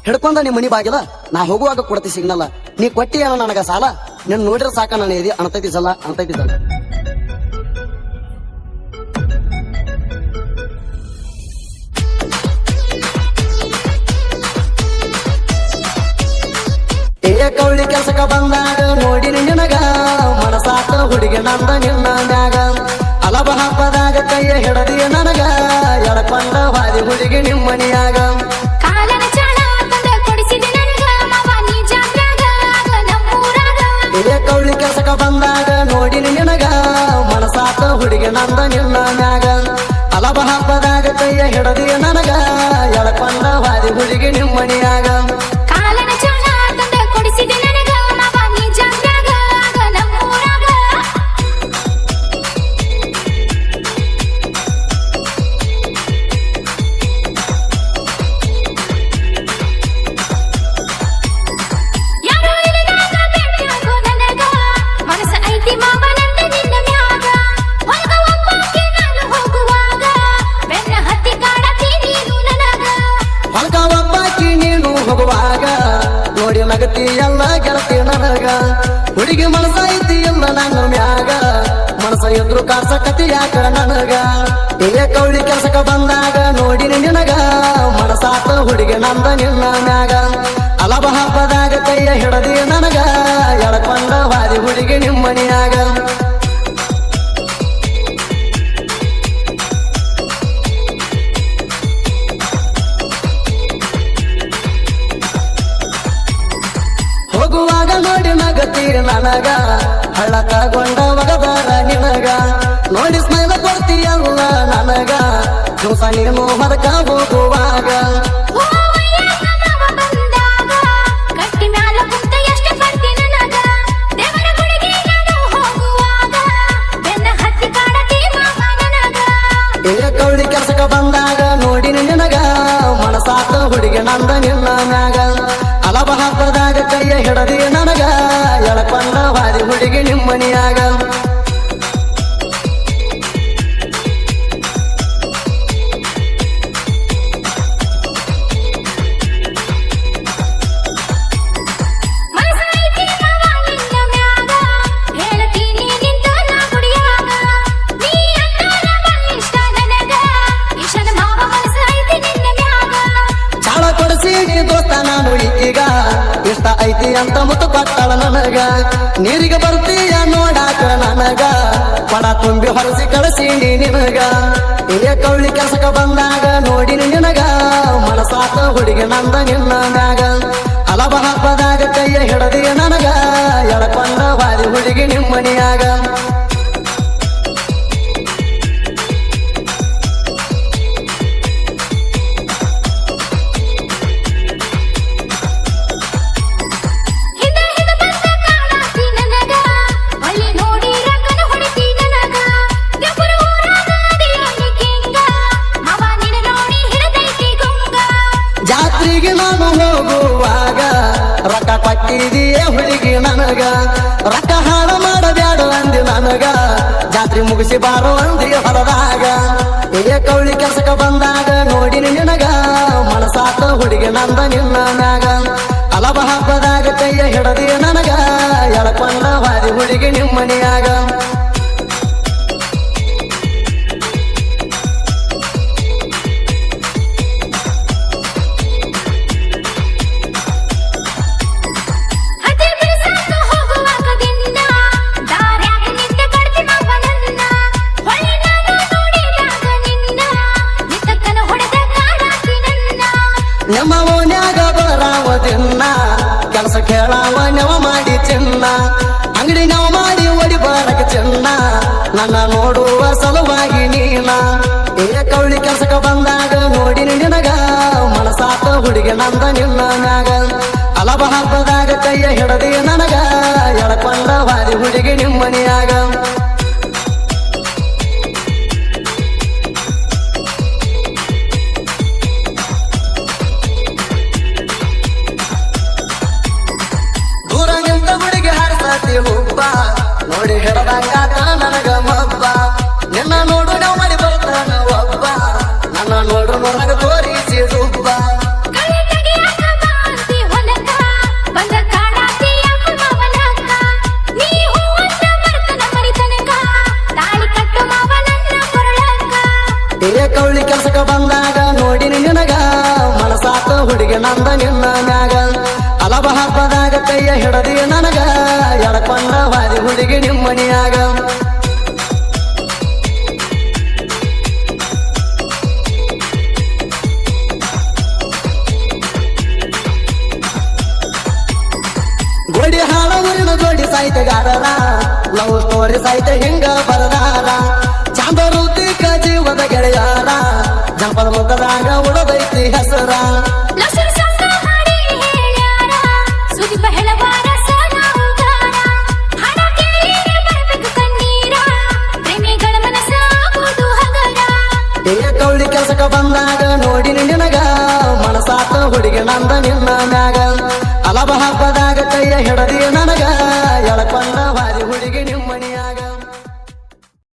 ಹಿಡ್ಕೊಂಡ ನಿಮ್ಮ ಮನಿ ಬಾಗಿಲ ನಾ ಹೋಗುವಾಗ ಕೊಡ್ತಿ ಸಿಗ್ನಲ್ಲ ನೀ ಕೊಟ್ಟಿ ಅಣ್ಣ ನನಗ ಸಾಲ ನಿನ್ ನೋಡಿರ ಸಾಕ ನಾನು ಎದಿ ಅಣತೈತಿ ಸಲ ಅಣತೈತಿ ಸಲ ಕೌಳಿ ಕೆಲ್ಸಕ್ಕ ಬಂದಾಗ ನೋಡಿ ನಿನಗ ಮನಸಾತ ಹುಡುಗಿ ನಂದ ನಿನ್ನ ಮ್ಯಾಗ ಅಲಬ ಹಬ್ಬದಾಗ ಕೈಯ ಹಿಡದಿ ನನಗ ಎಳಕೊಂಡ ವಾದಿ ಹುಡುಗಿ ನಿಮ್ಮನಿಯಾಗ ಕೌಳಿ ಕೆಲ್ಸಕ್ಕ ಬಂದಾಗ ನೋಡಿ ನಿನಗ ಮನಸಾತ ಹುಡುಗಿ ನಂದ ನಿನ್ನ ಮ್ಯಾಗ ಅಲಬ ಹಬ್ಬದಾಗ ಕೈಯ ಹಿಡದಿ ನನಗ ಎಳಕೊಂಡ ವಾದಿ ಹುಡುಗಿ ನಿಮ್ಮನಿಯಾಗ ನಗತಿ ಎಲ್ಲ ಗೆಳತಿ ನನಗ ಹುಡುಗಿ ಮನಸ ಐತಿ ಎಲ್ಲ ನನ್ನ ಮ್ಯಾಗ ಮನಸ ಎದ್ರು ಕಾರ್ಸಕತಿ ಯಾಕ ನನಗ ಕೌಳಿ ಕೆಲ್ಸಕ್ಕ ಬಂದಾಗ ನೋಡಿ ನಿನಗ ಮನಸಾತ ಹುಡುಗಿ ನಂದ ನಿನ್ನ ಮ್ಯಾಗ ಅಲಬ ಹಬ್ಬದಾಗ ಕೈಯ ಹಿಡದಿ ನನಗ ಎಳಕೊಂಡ ವಾದಿ ಹುಡುಗಿ ನಿಮ್ಮನಿಯಾಗ ಹೋಗುವಾಗ ನೋಡಿ ನಗತೀರ ನನಗ ಹಳ್ಳ ತಗೊಂಡ ಒಗದಾರ ನಿನಗ ನೋಡಿ ಸ್ಮೈಲ ಕೊಡ್ತೀಯಲ್ಲ ನನಗ ದಿವಸ ನೀನು ಹೊರಕ ಹೋಗುವಾಗ ಕೌಳಿ ಕೆಲ್ಸಕ್ಕ ಬಂದಾಗ ನೋಡಿ ನಿನಗ ಮನಸಾತ ಹುಡುಗಿ ನಂದ ನಿನ್ನ ಮ್ಯಾಗ ಅಲಬ ಹಬ್ಬದಾಗ ಕೈಯ ಹಿಡದಿ ನನಗ ಎಳಕೊಂಡ ವಾದಿ ಹುಡುಗಿ ನಿಮ್ಮನಿಯಾಗ ನಾನು ಈಗ ಇಷ್ಟ ಐತಿ ಅಂತ ಮುತ್ತು ಕೊಟ್ಟಳ ನನಗ ನೀರಿಗೆ ಬರ್ತೀಯ ನೋಡಾಕ ನನಗ ಪಡ ತುಂಬಿ ಹೊರಸಿ ಕಳಿಸಿ ನಿನಗ ಕೌಳಿ ಕೆಲ್ಸಕ್ಕ ಬಂದಾಗ ನೋಡಿ ನಿನಗ ಮನಸಾತ ಹುಡುಗಿ ನಂದ ನಿನ್ನ ಮ್ಯಾಗ ಅಲಬ ಹಬ್ಬದಾಗ ಕೈಯ ಹಿಡದಿ ನನಗ ಎಳಕೊಂಡ ವಾದಿ ಹುಡುಗಿ ನಿಮ್ಮನಿಯಾಗ ಜಾತ್ರೆಗೆ ನಾನು ಹೋಗುವಾಗ ರೊಕ್ಕ ಕೊಟ್ಟಿದೀಯ ಹುಡುಗಿ ನನಗ ರೊಕ್ಕ ಹಾಳ ಮಾಡಬ್ಯಾಡ ಅಂದಿ ನನಗ ಜಾತ್ರೆ ಮುಗಿಸಿ ಬಾರೋ ಅಂದಿ ಹೊರದಾಗ ಕೌಳಿ ಕೆಲ್ಸಕ್ಕ ಬಂದಾಗ ನೋಡಿ ನಿನಗ ಮನಸಾತ ಹುಡುಗಿ ನಂದ ನಿನ್ನ ಮ್ಯಾಗ ಅಲಬ ಹಬ್ಬದಾಗ ಕೈಯ ಹಿಡದಿ ನನಗ ಎಳಕೊಂಡ ವಾದಿ ಹುಡುಗಿ ನಿಮ್ಮನಿಯಾಗ ನಮ್ಮ ಓನ್ಯಾಗ ಬರಾವದಿನ್ನ ಕೆಲಸ ಕೇಳಾವ ನೆವ ಮಾಡಿ ಚಿನ್ನ ಅಂಗಡಿ ನಾವು ಮಾಡಿ ಒಡಿ ಬರಕ ಚಿನ್ನ ನನ್ನ ನೋಡುವ ಸಲುವಾಗಿ ನೀನ ಕೌಳಿ ಕೆಲ್ಸಕ್ಕ ಬಂದಾಗ ನೋಡಿ ನಿನಗ ಮನಸಾತ ಹುಡುಗಿ ನಂದ ನಿನ್ನ ಮ್ಯಾಗ ಅಲಬ ಹಬ್ಬದಾಗ ಕೈಯ ಹಿಡದಿ ನನಗ ಎಳಕೊಂಡ ವಾದಿ ಹುಡುಗಿ ನಿಮ್ಮನಿಯಾಗ ಹುಬ್ಬ ನೋಡಿ ಹಿಡದಂಗಾತ ನನಗ ಮಬ್ಬ ನಿನ್ನ ನೋಡು ನಾವು ಮಾಡಿ ಬರ್ತಾನ ಒಬ್ಬ ನನ್ನ ನೋಡು ನನಗ ತೋರಿಸಿ ದುಬ್ಬ ಹುಡುಗಿ ನಂದ ನಿನ್ನ ಮ್ಯಾಗ ಅಲಬ ಹಬ್ಬದಾಗ ಕೈಯ ಹಿಡದಿ ನನಗ ಎಳಕೊಂಡ ವಾದಿ ಹುಡುಗಿ ನಿಮ್ಮನಿಯಾಗ ಗೋಡಿ ಹಾಡ ಊರಿನ ಜೋಡಿ ಸಾಹಿತ್ಯಗಾರರ ಲವ್ ಸ್ಟೋರಿ ಸಾಹಿತ್ಯ ಹಿಂಗ ಬರದಾರ ಚಂದ ಋತಿಕ ಜೀವದ ಗೆಳೆಯಾರ ಜನಪದ ಮುಖದಾಗ ಉಳದೈತಿ ಹೆಸರ ಕೌಳಿ ಕೆಲಸಕ್ಕ ಬಂದಾಗ ನೋಡಿ ನಿನಗ ಮನಸಾತ ಹುಡುಗಿ ನಂದ ನಿನ್ನ ಮ್ಯಾಗ ಅಲಬ ಹಬ್ಬದಾಗ ಕೈಯ ಹಿಡದಿ